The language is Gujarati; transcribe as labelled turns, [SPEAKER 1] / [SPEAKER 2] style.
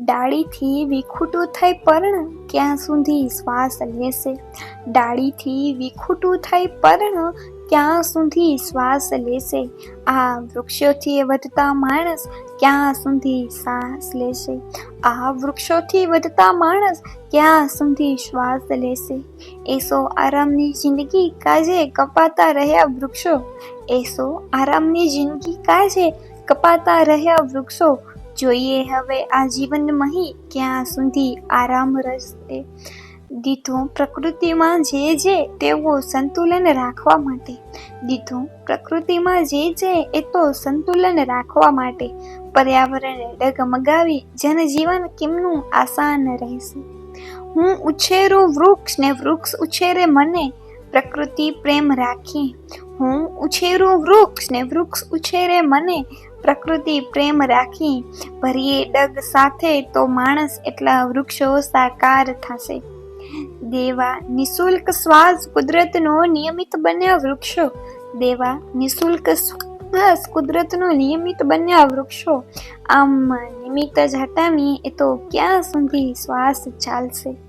[SPEAKER 1] ડાળીથી વિખૂટું થઈ પર્ણ ક્યાં સુધી શ્વાસ લેશે? ડાળીથી વિખૂટું થઈ પર્ણ ક્યાં સુધી શ્વાસ લેશે? આ વૃક્ષોથી વધતા માણસ ક્યાં સુધી શ્વાસ લેશે? આ વૃક્ષોથી વધતા માણસ ક્યાં સુધી શ્વાસ લેશે? એસો આરામની જિંદગી કાજે કપાતા રહ્યા વૃક્ષો. એસો આરામની જિંદગી કાજે કપાતા રહ્યા વૃક્ષો. જોઈએ હવે આ જીવન મહી ક્યાં સુધી આરામ રહેશે? દીધું પ્રકૃતિમાં જે તેઓ સંતુલન રાખવા માટે. દીધું પ્રકૃતિમાં જે એ તો સંતુલન રાખવા માટે. પર્યાવરણને ડગમગાવી જનજીવન કેમનું આસાન રહેશે? હું ઉછેરું વૃક્ષ ને વૃક્ષ ઉછેરે મને, પ્રકૃતિ પ્રેમ રાખી. હું ઉછેરું વૃક્ષ ને વૃક્ષ ઉછેરે મને, પ્રકૃતિ પ્રેમ રાખી. ભરીએ ડગ સાથે તો માણસ એટલા વૃક્ષો સાકાર થશે. દેવા નિશુલ્ક શ્વાસ કુદરતનો નિયમિત બન્યા વૃક્ષો. દેવા નિશુલ્ક શ્વાસ કુદરતનો નિયમિત બન્યા વૃક્ષો. આમ નિમિત્ત જ હટાવીએ એ તો ક્યાં સુધી શ્વાસ ચાલશે?